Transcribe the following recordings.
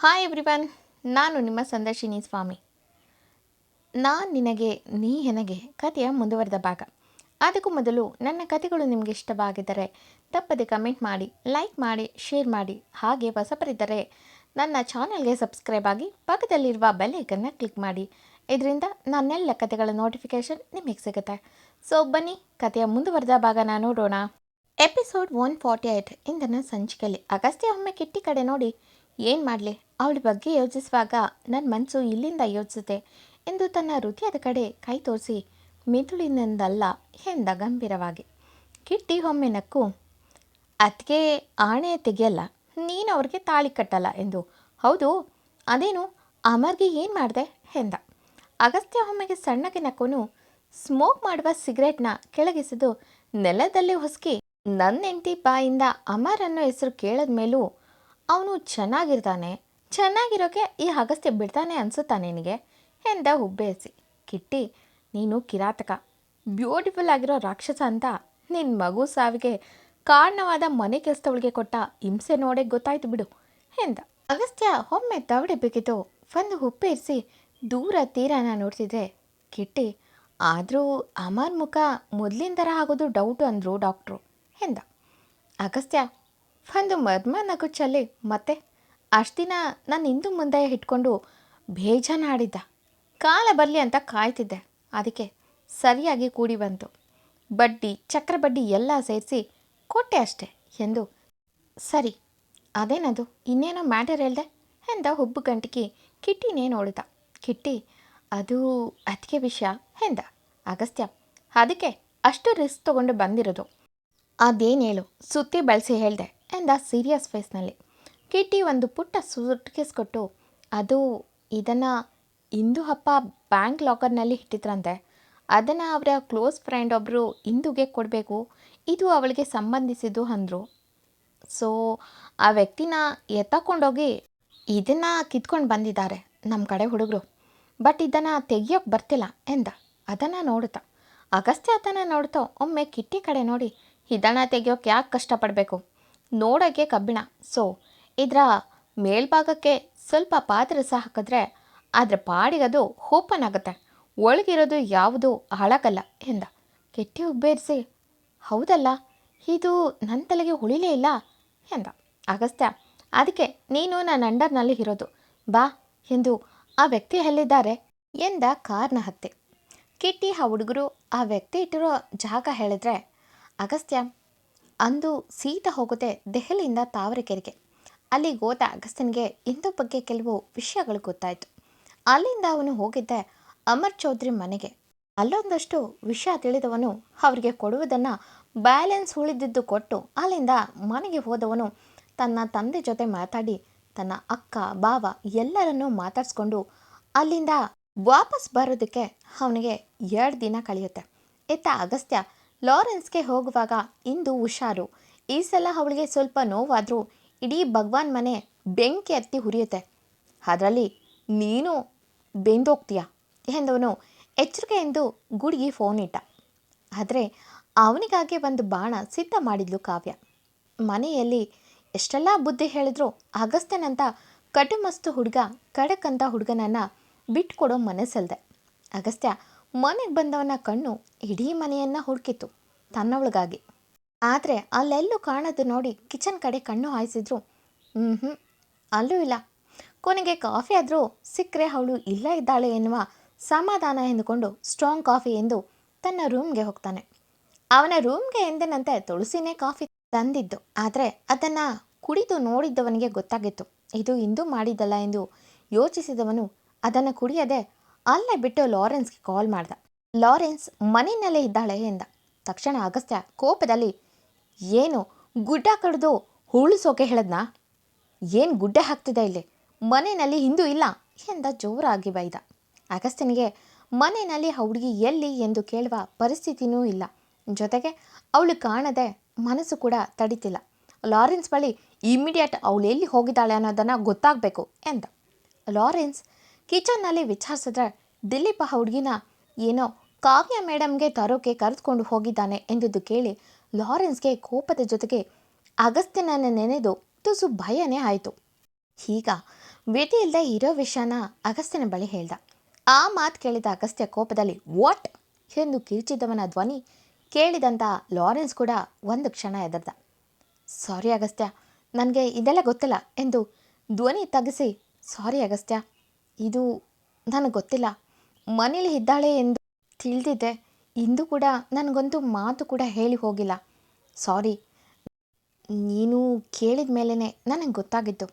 Hi everyone, ನಾನು ನಿಮ್ಮ ಸಂದರ್ಶಿನಿ ಸ್ವಾಮಿ. ನಾನು ನಿನಗೆ ನೀ ನನಗೆ ಕಥೆಯ ಮುಂದುವರೆದ ಭಾಗ. ಅದಕ್ಕೂ ಮೊದಲು ನನ್ನ ಕಥೆಗಳು ನಿಮಗೆ ಇಷ್ಟವಾಗಿದ್ದರೆ ತಪ್ಪದೆ ಕಮೆಂಟ್ ಮಾಡಿ, ಲೈಕ್ ಮಾಡಿ, ಶೇರ್ ಮಾಡಿ. ಹಾಗೆ ಹೊಸಬರಿದ್ದರೆ ನನ್ನ ಚಾನಲ್ಗೆ ಸಬ್ಸ್ಕ್ರೈಬ್ ಆಗಿ ಪಕ್ಕದಲ್ಲಿರುವ ಬೆಲ್ ಐಕನ್ನ ಕ್ಲಿಕ್ ಮಾಡಿ. ಇದರಿಂದ ನನ್ನೆಲ್ಲ ಕಥೆಗಳ ನೋಟಿಫಿಕೇಷನ್ ನಿಮಗೆ ಸಿಗುತ್ತೆ. ಸೊ ಬನ್ನಿ, ಕಥೆಯ ಮುಂದುವರೆದ ಭಾಗನ ನೋಡೋಣ. ಎಪಿಸೋಡ್ 148 ಇಂದಿನ ಸಂಚಿಕೆಯಲ್ಲಿ ಅಗಸ್ತ್ಯ ಒಮ್ಮೆ ಕಿಟ್ಟಿ ಕಡೆ ನೋಡಿ, ಏನು ಮಾಡಲಿ, ಅವಳ ಬಗ್ಗೆ ಯೋಚಿಸುವಾಗ ನನ್ನ ಮನಸ್ಸು ಇಲ್ಲಿಂದ ಯೋಚಿಸುತ್ತೆ ಎಂದು ತನ್ನ ಹೃದಯದ ಕಡೆ ಕೈ ತೋರಿಸಿ ಮಿದುಳಿನಿಂದಲ್ಲ ಎಂದ ಗಂಭೀರವಾಗಿ. ಕಿಟ್ಟಿ ಒಮ್ಮೆ ನಕ್ಕು, ಅದಕ್ಕೆ ಆಣೆ ತೆಗೆಯಲ್ಲ, ನೀನು ಅವ್ರಿಗೆ ತಾಳಿ ಕಟ್ಟಲ್ಲ ಎಂದು. ಹೌದು, ಅದೇನು ಅಮರ್ಗೆ ಏನು ಮಾಡಿದೆ ಎಂದ. ಅಗಸ್ತ್ಯ ಒಮ್ಮೆಗೆ ಸಣ್ಣಗೆ ನಕ್ಕೋನು ಸ್ಮೋಕ್ ಮಾಡುವ ಸಿಗರೇಟ್ನ ಕೆಳಗಿಸಿದು ನೆಲದಲ್ಲಿ ಹೊಸಕಿ, ನನ್ನ ಹೆಂಡತಿ ಬಾಯಿಂದ ಅಮರ್ ಅನ್ನೋ ಹೆಸರು ಕೇಳಿದ ಮೇಲೂ ಅವನು ಚೆನ್ನಾಗಿರೋಕೆ ಈ ಅಗಸ್ತ್ಯ ಬಿಡ್ತಾನೆ ಅನಿಸುತ್ತಾ ನಿನಗೆ ಎಂದ ಹುಬ್ಬೇಸಿ. ಕಿಟ್ಟಿ, ನೀನು ಕಿರಾತಕ, ಬ್ಯೂಟಿಫುಲ್ ಆಗಿರೋ ರಾಕ್ಷಸ ಅಂತ ನಿನ್ನ ಮಗು ಸಾವಿಗೆ ಕಾರಣವಾದ ಮನೆ ಕೆಲಸದವಳಿಗೆ ಕೊಟ್ಟ ಹಿಂಸೆ ನೋಡೇ ಗೊತ್ತಾಯ್ತು ಬಿಡು ಎಂದ. ಅಗಸ್ತ್ಯ ಒಮ್ಮೆ ದವಡೆ ಬಿಗಿದು ಒಂದು ಹುಪ್ಪೇರಿಸಿ ದೂರ ತೀರನ ನೋಡ್ತಿದ್ರೆ, ಕಿಟ್ಟಿ, ಆದರೂ ಅಮರ್ ಮುಖ ಮೊದಲಿನ ಥರ ಆಗೋದು ಡೌಟು ಅಂದರು ಡಾಕ್ಟ್ರು ಎಂದ. ಅಗಸ್ತ್ಯ ಒಂದು ಮರ್ಮ ನಗು ಚಲ್ಲಿ, ಮತ್ತೆ ಅಷ್ಟು ದಿನ ನಾನು ಹಿಂದು ಮುಂದೆ ಇಟ್ಕೊಂಡು ಬೇಜಾನ ಆಡಿದ್ದ, ಕಾಲ ಬರಲಿ ಅಂತ ಕಾಯ್ತಿದ್ದೆ, ಅದಕ್ಕೆ ಸರಿಯಾಗಿ ಕೂಡಿ ಬಂತು, ಬಡ್ಡಿ ಚಕ್ರಬಡ್ಡಿ ಎಲ್ಲ ಸೇರಿಸಿ ಕೊಟ್ಟೆ ಅಷ್ಟೆ ಎಂದು. ಸರಿ, ಅದೇನದು, ಇನ್ನೇನೋ ಮ್ಯಾಟರ್ ಹೇಳ್ದೆ ಎಂದ ಹುಬ್ಬು ಗಂಟಿಗೆ ಕಿಟ್ಟಿನೇ ನೋಡಿದ. ಕಿಟ್ಟಿ, ಅದು ಅದಕ್ಕೆ ವಿಷಯ ಎಂದ. ಅಗಸ್ತ್ಯ, ಅದಕ್ಕೆ ಅಷ್ಟು ರಿಸ್ಕ್ ತೊಗೊಂಡು ಬಂದಿರೋದು, ಅದೇನು ಹೇಳು, ಸುತ್ತಿ ಬಳಸಿ ಹೇಳ್ದೆ ಎಂದ ಸೀರಿಯಸ್ ಫೇಸ್ನಲ್ಲಿ. ಕಿಟ್ಟಿ ಒಂದು ಪುಟ್ಟ ಸೂಟ್ಕೇಸ್ ಕೊಟ್ಟು, ಅದು ಇದನ್ನು ಇಂದು ಹಪ್ಪ ಬ್ಯಾಂಕ್ ಲಾಕರ್ನಲ್ಲಿ ಇಟ್ಟಿದ್ರಂತೆ, ಅದನ್ನು ಅವರ ಕ್ಲೋಸ್ ಫ್ರೆಂಡ್ ಒಬ್ಬರು ಇಂದುಗೆ ಕೊಡಬೇಕು, ಇದು ಅವಳಿಗೆ ಸಂಬಂಧಿಸಿದ್ದು ಅಂದರು. ಸೊ ಆ ವ್ಯಕ್ತಿನ ಎತ್ತಕೊಂಡೋಗಿ ಇದನ್ನು ಕಿತ್ಕೊಂಡು ಬಂದಿದ್ದಾರೆ ನಮ್ಮ ಕಡೆ ಹುಡುಗರು, ಬಟ್ ಇದನ್ನು ತೆಗಿಯೋಕ್ಕೆ ಬರ್ತಿಲ್ಲ ಎಂದ. ಅದನ್ನು ನೋಡುತ್ತಾ ಅಗಸ್ತ್ಯ ಅದನ್ನು ನೋಡ್ತಾ ಒಮ್ಮೆ ಕಿಟ್ಟಿ ಕಡೆ ನೋಡಿ, ಇದನ್ನು ತೆಗಿಯೋಕ್ಕೆ ಯಾಕೆ ಕಷ್ಟಪಡಬೇಕು, ನೋಡೋಕ್ಕೆ ಕಬ್ಬಿಣ, ಸೊ ಇದರ ಮೇಲ್ಭಾಗಕ್ಕೆ ಸ್ವಲ್ಪ ಪಾತ್ರೆ ಸಹ ಹಾಕಿದ್ರೆ ಅದರ ಪಾಡಿಗದು ಓಪನ್ ಆಗುತ್ತೆ, ಒಳಗಿರೋದು ಯಾವುದು ಹಾಳಾಗಲ್ಲ ಎಂದ. ಕಿಟ್ಟಿ ಉಬ್ಬೇರಿಸಿ, ಹೌದಲ್ಲ, ಇದು ನನ್ನ ತಲೆಗೆ ಉಳಿಲೇ ಇಲ್ಲ ಎಂದ. ಅಗಸ್ತ್ಯ, ಅದಕ್ಕೆ ನೀನು ನನ್ನ ಅಂಡರ್ನಲ್ಲಿ ಇರೋದು, ಬಾ ಎಂದು ಆ ವ್ಯಕ್ತಿ ಎಲ್ಲಿದ್ದಾರೆ ಎಂದ ಕಾರ್ನ ಹತ್ತೆ. ಕಿಟ್ಟಿ ಆ ಹುಡುಗರು ಆ ವ್ಯಕ್ತಿ ಇಟ್ಟಿರೋ ಜಾಗ ಹೇಳಿದ್ರೆ, ಅಗಸ್ತ್ಯ ಅಂದು ಸೀದಾ ಹೋಗುತ್ತೆ ದೆಹಲಿಯಿಂದ ತಾವರೆಕೆರೆಗೆ. ಅಲ್ಲಿಗೆ ಹೋದ ಅಗಸ್ತ್ಯನಿಗೆ ಇಂದು ಬಗ್ಗೆ ಕೆಲವು ವಿಷಯಗಳು ಗೊತ್ತಾಯಿತು. ಅಲ್ಲಿಂದ ಅವನು ಹೋಗಿದ್ದೆ ಅಮರ್ ಚೌಧರಿ ಮನೆಗೆ. ಅಲ್ಲೊಂದಷ್ಟು ವಿಷಯ ತಿಳಿದವನು ಅವರಿಗೆ ಕೊಡುವುದನ್ನು ಬ್ಯಾಲೆನ್ಸ್ ಉಳಿದಿದ್ದು ಕೊಟ್ಟು ಅಲ್ಲಿಂದ ಮನೆಗೆ ಹೋದವನು ತನ್ನ ತಂದೆ ಜೊತೆ ಮಾತಾಡಿ ತನ್ನ ಅಕ್ಕ ಬಾವ ಎಲ್ಲರನ್ನೂ ಮಾತಾಡಿಸ್ಕೊಂಡು ಅಲ್ಲಿಂದ ವಾಪಸ್ ಬರೋದಕ್ಕೆ ಅವನಿಗೆ 2 ದಿನ ಕಳೆಯುತ್ತೆ. ಇತ್ತ ಅಗಸ್ತ್ಯ ಲಾರೆನ್ಸ್ಗೆ ಹೋಗುವಾಗ ಇಂದು ಹುಷಾರು, ಈ ಸಲ ಅವಳಿಗೆ ಸ್ವಲ್ಪ ನೋವಾದರೂ ಇಡೀ ಭಗವಾನ್ ಮನೆ ಬೆಂಕಿ ಹತ್ತಿ ಹುರಿಯುತ್ತೆ, ಅದರಲ್ಲಿ ನೀನು ಬೆಂದೋಗ್ತೀಯ ಎಂದವನು ಎಚ್ಚರಿಕೆಯೆಂದು ಗುಡಿಗೆ ಫೋನ್ ಇಟ್ಟ. ಆದರೆ ಅವನಿಗಾಗಿ ಒಂದು ಬಾಣ ಸಿದ್ಧ ಮಾಡಿದ್ಲು ಕಾವ್ಯ. ಮನೆಯಲ್ಲಿ ಎಷ್ಟೆಲ್ಲ ಬುದ್ಧಿ ಹೇಳಿದ್ರು ಅಗಸ್ತ್ಯನಂತ ಕಟುಮಸ್ತು ಹುಡುಗ, ಖಡಕ್ಕಂತ ಹುಡುಗನನ್ನು ಬಿಟ್ಕೊಡೋ ಮನಸ್ಸಲ್ದೆ. ಅಗಸ್ತ್ಯ ಮನೆಗೆ ಬಂದವನ ಕಣ್ಣು ಇಡೀ ಮನೆಯನ್ನು ಹುಡುಕಿತು ತನ್ನವಳಿಗಾಗಿ. ಆದರೆ ಅಲ್ಲೆಲ್ಲೂ ಕಾಣೋದು ನೋಡಿ ಕಿಚನ್ ಕಡೆ ಕಣ್ಣು ಹಾಯಿಸಿದ್ರು, ಅಲ್ಲೂ ಇಲ್ಲ. ಕೊನೆಗೆ ಕಾಫಿ ಆದರೂ ಸಿಕ್ಕರೆ ಅವಳು ಇಲ್ಲ ಇದ್ದಾಳೆ ಎನ್ನುವ ಸಮಾಧಾನ ಎಂದುಕೊಂಡು ಸ್ಟ್ರಾಂಗ್ ಕಾಫಿ ಎಂದು ತನ್ನ ರೂಮ್ಗೆ ಹೋಗ್ತಾನೆ. ಅವನ ರೂಮ್ಗೆ ಎಂದಿನಂತೆ ತುಳಸಿನೇ ಕಾಫಿ ತಂದಿದ್ದು, ಆದರೆ ಅದನ್ನು ಕುಡಿದು ನೋಡಿದ್ದವನಿಗೆ ಗೊತ್ತಾಗಿತ್ತು ಇದು ಇಂದು ಮಾಡಿದ್ದಲ್ಲ ಎಂದು. ಯೋಚಿಸಿದವನು ಅದನ್ನು ಕುಡಿಯದೆ ಅಲ್ಲೇ ಬಿಟ್ಟು ಲಾರೆನ್ಸ್ಗೆ ಕಾಲ್ ಮಾಡ್ದ. ಲಾರೆನ್ಸ್ ಮನೆಯಲ್ಲೇ ಇದ್ದಾಳೆ ಎಂದ. ತಕ್ಷಣ ಅಗಸ್ತ್ಯ ಕೋಪದಲ್ಲಿ, ಏನು ಗುಡ್ಡ ಕಡಿದು ಉಳಿಸೋಕೆ ಹೇಳದ್ನಾ, ಏನು ಗುಡ್ಡೆ ಹಾಕ್ತಿದೆ ಇಲ್ಲಿ, ಮನೆಯಲ್ಲಿ ಹಿಂದೂ ಇಲ್ಲ ಎಂದ ಜೋರಾಗಿ ಬೈದ. ಅಗಸ್ತ್ಯನಿಗೆ ಮನೆಯಲ್ಲಿ ಹುಡುಗಿ ಎಲ್ಲಿ ಎಂದು ಕೇಳುವ ಪರಿಸ್ಥಿತಿನೂ ಇಲ್ಲ, ಜೊತೆಗೆ ಅವಳು ಕಾಣದೆ ಮನಸ್ಸು ಕೂಡ ತಡಿತಿಲ್ಲ. ಲಾರೆನ್ಸ್ ಬಳಿ ಇಮಿಡಿಯೇಟ್ ಅವಳು ಎಲ್ಲಿ ಹೋಗಿದ್ದಾಳೆ ಅನ್ನೋದನ್ನು ಗೊತ್ತಾಗಬೇಕು ಎಂದ. ಲಾರೆನ್ಸ್ ಕಿಚನ್ನಲ್ಲಿ ವಿಚಾರಿಸಿದ್ರೆ ದಿಲೀಪ ಹುಡುಗಿನ ಏನೋ ಕಾವ್ಯ ಮೇಡಮ್ಗೆ ತರೋಕೆ ಕರೆದುಕೊಂಡು ಹೋಗಿದ್ದಾನೆ ಎಂದುದು ಕೇಳಿ ಲಾರೆನ್ಸ್ಗೆ ಕೋಪದ ಜೊತೆಗೆ ಅಗಸ್ತ್ಯನನ್ನು ನೆನೆದು ತುಸು ಭಯನೇ ಆಯಿತು. ಈಗ ವಿಧಿ ಇಲ್ಲದೆ ಇರೋ ವಿಷಯನ ಅಗಸ್ತ್ಯನ ಬಳಿ ಹೇಳ್ದ. ಆ ಮಾತು ಕೇಳಿದ ಅಗಸ್ತ್ಯ ಕೋಪದಲ್ಲಿ ವಾಟ್ ಎಂದು ಕಿರುಚಿದವನ ಧ್ವನಿ ಕೇಳಿದಂಥ ಲಾರೆನ್ಸ್ ಕೂಡ ಒಂದು ಕ್ಷಣ ಎದರ್ದ. ಸಾರಿ ಅಗಸ್ತ್ಯ, ನನಗೆ ಇದೆಲ್ಲ ಗೊತ್ತಿಲ್ಲ ಎಂದು ಧ್ವನಿ ತಗ್ಗಿಸಿ, ಸಾರಿ ಅಗಸ್ತ್ಯ, ಇದು ನನಗೆ ಗೊತ್ತಿಲ್ಲ. ಮನೇಲಿ ಇದ್ದಾಳೆ ಎಂದು ತಿಳಿದಿದ್ದೆ. ಇಂದು ಕೂಡ ನನಗೊಂದು ಮಾತು ಕೂಡ ಹೇಳಿ ಹೋಗಿಲ್ಲ. ಸಾರಿ, ನೀನು ಕೇಳಿದ ಮೇಲೇ ನನಗೆ ಗೊತ್ತಾಗಿತ್ತು.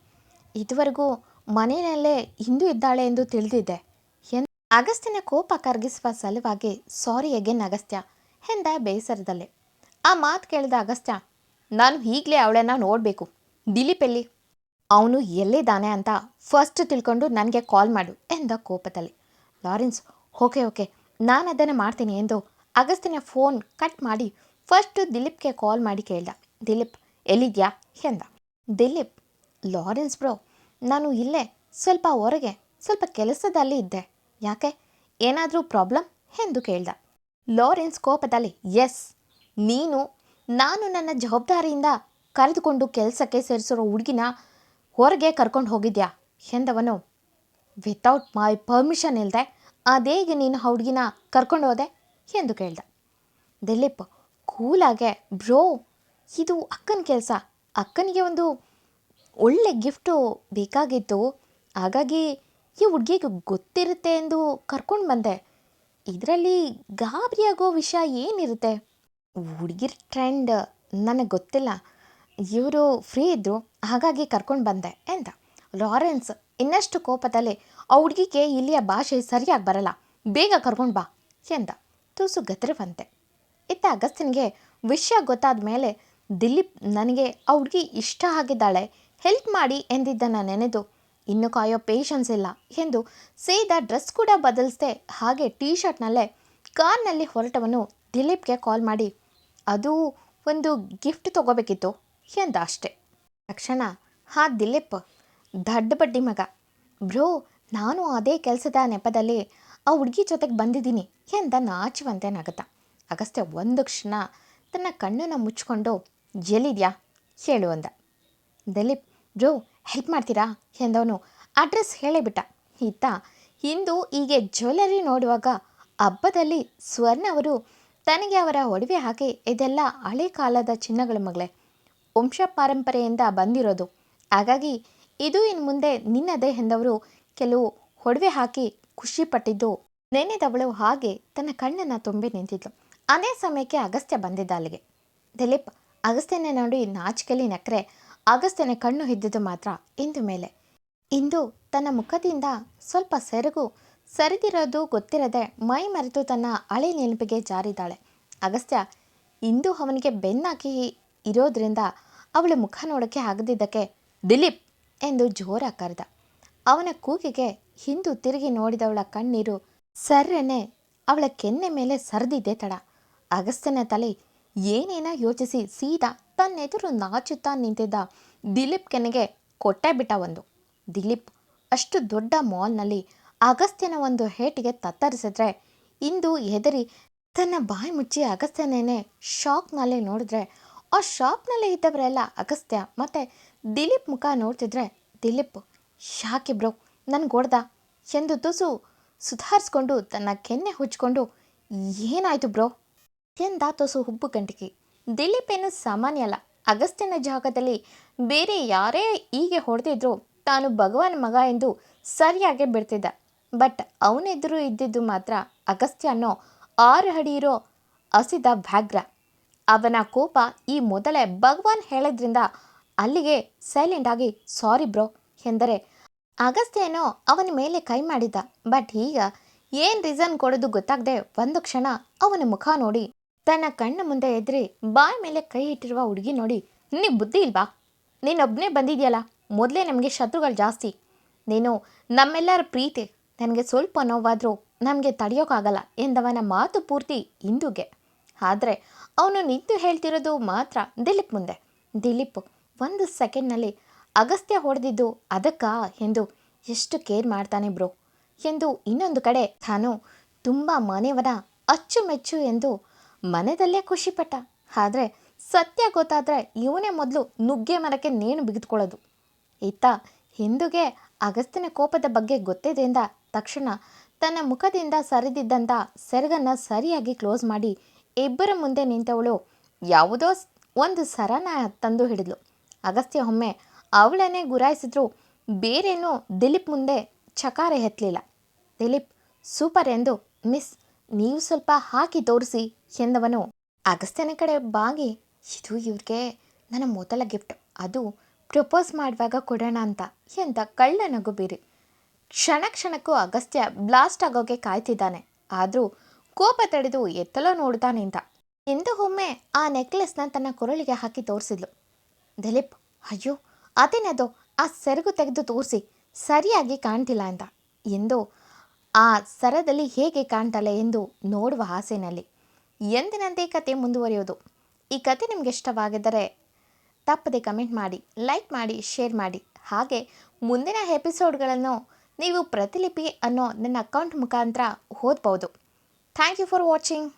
ಇದುವರೆಗೂ ಮನೆಯಲ್ಲೇ ಇಂದು ಇದ್ದಾಳೆ ಎಂದು ತಿಳಿದಿದ್ದೆ. ಅಗಸ್ತ್ಯನ ಕೋಪ ಕರಗಿಸುವ ಸಲುವಾಗಿ ಸಾರಿ ಅಗೇನ್ ಅಗಸ್ತ್ಯ ಎಂದ ಬೇಸರದಲ್ಲೇ. ಆ ಮಾತು ಕೇಳಿದ ಅಗಸ್ತ್ಯ, ನಾನು ಈಗಲೇ ಅವಳನ್ನು ನೋಡಬೇಕು. ದಿಲೀಪ್ ಎಲ್ಲಿ? ಅವನು ಎಲ್ಲಿದ್ದಾನೆ ಅಂತ ಫಸ್ಟ್ ತಿಳ್ಕೊಂಡು ನನಗೆ ಕಾಲ್ ಮಾಡು ಎಂದ ಕೋಪದಲ್ಲಿ. ಲಾರೆನ್ಸ್ ಓಕೆ ನಾನು ಅದನ್ನು ಮಾಡ್ತೀನಿ ಎಂದು ಅಗಸ್ತ್ಯನ ಫೋನ್ ಕಟ್ ಮಾಡಿ ಫಸ್ಟು ದಿಲೀಪ್ಗೆ ಕಾಲ್ ಮಾಡಿ ಕೇಳ್ದ. ದಿಲೀಪ್ ಎಲ್ಲಿದ್ಯಾ ಎಂದ. ದಿಲೀಪ್, ಲಾರೆನ್ಸ್ ಬ್ರೋ, ನಾನು ಇಲ್ಲೇ ಸ್ವಲ್ಪ ಹೊರಗೆ ಸ್ವಲ್ಪ ಕೆಲಸದಲ್ಲಿ ಇದ್ದೆ. ಯಾಕೆ, ಏನಾದರೂ ಪ್ರಾಬ್ಲಮ್ ಎಂದು ಕೇಳ್ದ. ಲಾರೆನ್ಸ್ ಕೋಪದಲ್ಲಿ ಎಸ್, ನಾನು ನನ್ನ ಜವಾಬ್ದಾರಿಯಿಂದ ಕರೆದುಕೊಂಡು ಕೆಲಸಕ್ಕೆ ಸೇರಿಸಿರೋ ಹುಡುಗಿನ ಹೊರಗೆ ಕರ್ಕೊಂಡು ಹೋಗಿದ್ಯಾ ಎಂದವನು. ವಿತೌಟ್ ಮೈ ಪರ್ಮಿಷನ್ ಇಲ್ಲದೆ ಅದೇಗೆ ನೀನು ಹುಡುಗಿನ ಕರ್ಕೊಂಡು ಹೋದೆ ಎಂದು ಕೇಳ್ದ. ದಿಲೀಪ್ ಕೂಲಾಗೆ, ಬ್ರೋ, ಇದು ಅಕ್ಕನ ಕೆಲಸ. ಅಕ್ಕನಿಗೆ ಒಂದು ಒಳ್ಳೆ ಗಿಫ್ಟು ಬೇಕಾಗಿತ್ತು. ಹಾಗಾಗಿ ಈ ಹುಡುಗಿಗೆ ಗೊತ್ತಿರುತ್ತೆ ಎಂದು ಕರ್ಕೊಂಡು ಬಂದೆ. ಇದರಲ್ಲಿ ಗಾಬರಿಯಾಗೋ ವಿಷಯ ಏನಿರುತ್ತೆ? ಹುಡುಗಿರ ಟ್ರೆಂಡ್ ನನಗೆ ಗೊತ್ತಿಲ್ಲ. ಇವರು ಫ್ರೀ ಇದ್ದರು, ಹಾಗಾಗಿ ಕರ್ಕೊಂಡು ಬಂದೆ ಎಂದ. ಲಾರೆನ್ಸ್ ಇನ್ನಷ್ಟು ಕೋಪದಲ್ಲಿ, ಆ ಹುಡುಗಿಗೆ ಇಲ್ಲಿಯ ಭಾಷೆ ಸರಿಯಾಗಿ ಬರಲ್ಲ, ಬೇಗ ಕರ್ಕೊಂಡು ಬಾ ಎಂದ ತುಸು ಗದರವಂತೆ. ಇತ್ತ ಅಗಸ್ತ್ಯನಿಗೆ ವಿಷಯ ಗೊತ್ತಾದ ಮೇಲೆ ದಿಲೀಪ್ ನನಗೆ ಆ ಹುಡುಗಿ ಇಷ್ಟ ಆಗಿದ್ದಾಳೆ, ಹೆಲ್ಪ್ ಮಾಡಿ ಎಂದಿದ್ದನ್ನು ನೆನೆದು ಇನ್ನು ಕಾಯೋ ಪೇಷನ್ಸ್ ಇಲ್ಲ ಎಂದು ಸೀದಾ ಡ್ರೆಸ್ ಕೂಡ ಬದಲಿಸದೆ ಹಾಗೆ ಟೀ ಶರ್ಟ್ನಲ್ಲೇ ಕಾರ್ನಲ್ಲಿ ಹೊರಟವನು ದಿಲೀಪ್ಗೆ ಕಾಲ್ ಮಾಡಿ ಅದು ಒಂದು ಗಿಫ್ಟ್ ತೊಗೋಬೇಕಿತ್ತು ಎಂದ ಅಷ್ಟೆ. ತಕ್ಷಣ ಹಾ ದಿಲೀಪ್, ದಡ್ಡ ಬಡ್ಡಿ ಮಗ, ಬ್ರೋ, ನಾನು ಅದೇ ಕೆಲಸದ ನೆಪದಲ್ಲಿ ಆ ಹುಡುಗಿ ಜೊತೆಗೆ ಬಂದಿದ್ದೀನಿ ಎಂದ ನಾಚುವಂತೆ ನಗತ. ಅಗಸ್ತ್ಯ ಒಂದು ಕ್ಷಣ ತನ್ನ ಕಣ್ಣನ್ನು ಮುಚ್ಚಿಕೊಂಡು ಎಲ್ಲಿದ್ಯಾ ಹೇಳು ಅಂದ. ದಿಲೀಪ್, ಬ್ರೋ ಹೆಲ್ಪ್ ಮಾಡ್ತೀರಾ ಎಂದವನು ಅಡ್ರೆಸ್ ಹೇಳಿಬಿಟ್ಟ. ಇತ್ತ ಇಂದು ಹೀಗೆ ಜ್ಯುವೆಲರಿ ನೋಡುವಾಗ ಹಬ್ಬದಲ್ಲಿ ಸ್ವರ್ಣ ಅವರು ತನಗೆ ಅವರ ಒಡವೆ ಹಾಕಿ ಇದೆಲ್ಲ ಹಳೆ ಕಾಲದ ಚಿನ್ನಗಳು ಮಗಳೇ, ವಂಶ ಪಾರಂಪರೆಯಿಂದ ಬಂದಿರೋದು, ಹಾಗಾಗಿ ಇದು ಇನ್ನು ಮುಂದೆ ನಿನ್ನದೇ ಎಂದವರು ಕೆಲವು ಒಡವೆ ಹಾಕಿ ಖುಷಿ ಪಟ್ಟಿದ್ದು ನೆನೆದವಳು ಹಾಗೆ ತನ್ನ ಕಣ್ಣನ್ನು ತುಂಬಿ ನಿಂತಿದ್ಲು. ಅದೇ ಸಮಯಕ್ಕೆ ಅಗಸ್ತ್ಯ ಬಂದಿದ್ದ ಅಲ್ಲಿಗೆ. ದಿಲೀಪ್ ಅಗಸ್ತ್ಯನ ನೋಡಿ ನಾಚಿಕೆಯಲ್ಲಿ ನಕ್ಕರೆ ಅಗಸ್ತ್ಯನ ಕಣ್ಣು ಹಿದ್ದಿದ್ದು ಮಾತ್ರ ಇಂದು ಮೇಲೆ. ಇಂದು ತನ್ನ ಮುಖದಿಂದ ಸ್ವಲ್ಪ ಸರಿದಿರೋದು ಗೊತ್ತಿರದೆ ಮೈ ಮರೆತು ತನ್ನ ಹಳೆ ನೆನಪಿಗೆ ಜಾರಿದ್ದಾಳೆ. ಅಗಸ್ತ್ಯ ಇಂದು ಅವನಿಗೆ ಬೆನ್ನಾಕಿ ಇರೋದ್ರಿಂದ ಅವಳ ಮುಖ ನೋಡೋಕ್ಕೆ ಆಗದಿದ್ದಕ್ಕೆ ದಿಲೀಪ್ ಎಂದು ಜೋರಾಗಿ ಕರೆದ. ಅವನ ಕೂಗಿಗೆ ಹಿಂದು ತಿರುಗಿ ನೋಡಿದವಳ ಕಣ್ಣೀರು ಸರ್ರನೆ ಅವಳ ಕೆನ್ನೆ ಮೇಲೆ ಸರಿದಿದ್ದೇ ತಡ. ಅಗಸ್ತ್ಯನ ತಲೆ ಏನೇನೋ ಯೋಚಿಸಿ ಸೀದಾ ತನ್ನೆದುರು ನಾಚುತ್ತಾ ನಿಂತಿದ್ದ ದಿಲೀಪ್ ಕೆನ್ನೆಗೆ ಕೊಟ್ಟೇ ಬಿಟ್ಟ ಒಂದು. ದಿಲೀಪ್ ಅಷ್ಟು ದೊಡ್ಡ ಮಾಲ್ನಲ್ಲಿ ಅಗಸ್ತ್ಯನ ಒಂದು ಹೇಟಿಗೆ ತತ್ತರಿಸಿದ್ರೆ ಇಂದು ಹೆದರಿ ತನ್ನ ಬಾಯಿ ಮುಚ್ಚಿ ಅಗಸ್ತ್ಯನೇನೆ ಶಾಕ್ನಲ್ಲೇ ನೋಡಿದ್ರೆ ಆ ಶಾಕ್ನಲ್ಲೇ ಇದ್ದವರೆಲ್ಲ ಅಗಸ್ತ್ಯ ಮತ್ತು ದಿಲೀಪ್ ಮುಖ ನೋಡ್ತಿದ್ರೆ ದಿಲೀಪ್ ಶಾಕೆ ಬ್ರೋ ನನಗೆ ಹೊಡ್ದ ಎಂದು ತುಸು ಸುಧಾರಿಸ್ಕೊಂಡು ತನ್ನ ಕೆನ್ನೆ ಹುಚ್ಕೊಂಡು ಏನಾಯಿತು ಬ್ರೋ ಎಂದ ತುಸು ಹುಬ್ಬು ಗಂಟಿಗೆ. ದಿಲೀಪ್ ಏನು ಸಾಮಾನ್ಯ ಅಲ್ಲ. ಅಗಸ್ತ್ಯನ ಜಾಗದಲ್ಲಿ ಬೇರೆ ಯಾರೇ ಹೀಗೆ ಹೊಡೆದಿದ್ರು ತಾನು ಭಗವಾನ್ ಮಗ ಎಂದು ಸರಿಯಾಗಿ ಬಿಡ್ತಿದ್ದ. ಬಟ್ ಅವನೆದುರು ಇದ್ದಿದ್ದು ಮಾತ್ರ ಅಗಸ್ತ್ಯ ಅನ್ನೋ 6 ಅಡಿ ಇರೋ ಹಸಿದ ವ್ಯಾಘ್ರ. ಅವನ ಕೋಪ ಈ ಮೊದಲೇ ಭಗವಾನ್ ಹೇಳಿದ್ರಿಂದ ಅಲ್ಲಿಗೆ ಸೈಲೆಂಟಾಗಿ ಸಾರಿ ಬ್ರೋ ಎಂದರೆ ಅಗಸ್ತ್ಯನೋ ಅವನ ಮೇಲೆ ಕೈ ಮಾಡಿದ್ದ. ಬಟ್ ಈಗ ಏನು ರೀಸನ್ ಕೊಡೋದು ಗೊತ್ತಾಗದೆ ಒಂದು ಕ್ಷಣ ಅವನ ಮುಖ ನೋಡಿ ತನ್ನ ಕಣ್ಣ ಮುಂದೆ ಎದುರಿ ಬಾಯಿ ಮೇಲೆ ಕೈ ಇಟ್ಟಿರುವ ಹುಡುಗಿ ನೋಡಿ ನಿನಗೆ ಬುದ್ಧಿ ಇಲ್ವಾ? ನೀನೊಬ್ಬನೇ ಬಂದಿದೆಯಲ್ಲ, ಮೊದಲೇ ನಮಗೆ ಶತ್ರುಗಳು ಜಾಸ್ತಿ. ನೀನು ನಮ್ಮೆಲ್ಲರ ಪ್ರೀತಿ, ನನಗೆ ಸ್ವಲ್ಪ ನೋವಾದರೂ ನಮಗೆ ತಡೆಯೋಕ್ಕಾಗಲ್ಲ ಎಂದವನ ಮಾತು ಪೂರ್ತಿ ಇಂದುಗೆ. ಆದರೆ ಅವನು ನಿಂತು ಹೇಳ್ತಿರೋದು ಮಾತ್ರ ದಿಲೀಪ್ ಮುಂದೆ. ದಿಲೀಪ್ ಒಂದು ಸೆಕೆಂಡ್ನಲ್ಲಿ ಅಗಸ್ತ್ಯ ಹೊಡೆದಿದ್ದು ಅದಕ್ಕಾ ಎಂದು ಎಷ್ಟು ಕೇರ್ ಮಾಡ್ತಾನೆ ಬ್ರೋ ಎಂದು ಇನ್ನೊಂದು ಕಡೆ ತಾನು ತುಂಬ ಮನೆಯವರ ಅಚ್ಚುಮೆಚ್ಚು ಎಂದು ಮನೆಯಲ್ಲೇ ಖುಷಿಪಟ್ಟ. ಆದರೆ ಸತ್ಯ ಗೊತ್ತಾದರೆ ಇವನೇ ಮೊದಲು ನುಗ್ಗೆ ಮರಕ್ಕೆ ನೇಣು ಬಿಗಿದುಕೊಳ್ಳೋದು. ಇತ್ತ ಹಿಂದುಗೆ ಅಗಸ್ತ್ಯನ ಕೋಪದ ಬಗ್ಗೆ ಗೊತ್ತಿದೆಯಿಂದ ತಕ್ಷಣ ತನ್ನ ಮುಖದಿಂದ ಸರಿದಿದ್ದಂಥ ಸೆರಗನ್ನು ಸರಿಯಾಗಿ ಕ್ಲೋಸ್ ಮಾಡಿ ಇಬ್ಬರ ಮುಂದೆ ನಿಂತವಳು ಯಾವುದೋ ಒಂದು ಸರನ ತಂದು ಹಿಡಿದ್ಲು. ಅಗಸ್ತ್ಯ ಒಮ್ಮೆ ಅವಳನ್ನೇ ಗುರಾಯಿಸಿದ್ರು ಬೇರೇನೂ ದಿಲೀಪ್ ಮುಂದೆ ಚಕಾರ ಎತ್ತಲಿಲ್ಲ. ದಿಲೀಪ್ ಸೂಪರ್ ಎಂದು ಮಿಸ್ ನೀವು ಸ್ವಲ್ಪ ಹಾಕಿ ತೋರಿಸಿ ಎಂದವನು ಅಗಸ್ತ್ಯನ ಕಡೆ ಬಾಗಿ ಇದು ಇವ್ರಿಗೆ ನನ್ನ ಮೊದಲ ಗಿಫ್ಟ್, ಅದು ಪ್ರಪೋಸ್ ಮಾಡುವಾಗ ಕೊಡೋಣ ಎಂತ ಕಳ್ಳ ನಗು ಬೀರಿ. ಕ್ಷಣಕ್ಕೂ ಅಗಸ್ತ್ಯ ಬ್ಲಾಸ್ಟ್ ಆಗೋಕೆ ಕಾಯ್ತಿದ್ದಾನೆ. ಆದರೂ ಕೋಪ ತಡೆದು ಎತ್ತಲೋ ನೋಡ್ತಾನೆ ಅಂತ ಎಂದು ಒಮ್ಮೆ ಆ ನೆಕ್ಲೆಸ್ನ ತನ್ನ ಕೊರಳಿಗೆ ಹಾಕಿ ತೋರಿಸಿದ್ಲು. ದಿಲೀಪ್ ಅಯ್ಯೋ ಅದೇನದು, ಆ ಸೆರಗು ತೆಗೆದು ತೋರಿಸಿ, ಸರಿಯಾಗಿ ಕಾಣ್ತಿಲ್ಲ ಅಂತ ಎಂದು ಆ ಸರದಲ್ಲಿ ಹೇಗೆ ಕಾಣ್ತಲ್ಲ ಎಂದು ನೋಡುವ ಆಸೆಯಲ್ಲಿ ಎಂದಿನಂತೆ ಕತೆ ಮುಂದುವರಿಯೋದು. ಈ ಕತೆ ನಿಮಗೆ ಇಷ್ಟವಾಗಿದ್ದರೆ ತಪ್ಪದೆ ಕಮೆಂಟ್ ಮಾಡಿ, ಲೈಕ್ ಮಾಡಿ, ಶೇರ್ ಮಾಡಿ. ಹಾಗೆ ಮುಂದಿನ ಎಪಿಸೋಡ್ಗಳನ್ನು ನೀವು ಪ್ರತಿಲಿಪಿ ಅನ್ನೋ ನನ್ನ ಅಕೌಂಟ್ ಮುಖಾಂತರ ಓದ್ಬೋದು. Thank you for watching.